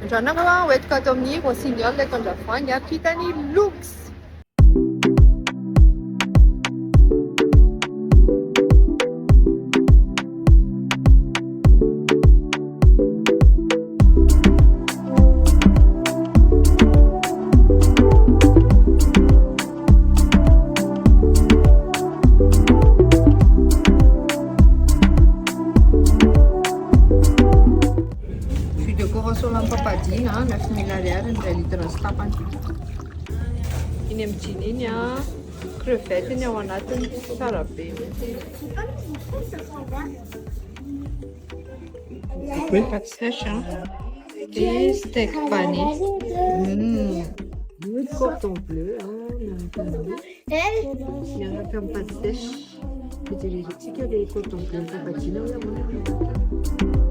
Androanareo hoentiko ato amin'ny Rossignol eto Andravoahangy ampitany luxe. Décoration lampam-padina 9 000 ariary ny 2 litre sy tapany. Iny amin'ny jean iny crevette iny ao anatiny tsara be. Pâte sèche et steak pané. Cordon bleu miaraka amin'ny pâte sèche. Fijerevitsika le cordon bleu tapatina hoe aman'andro.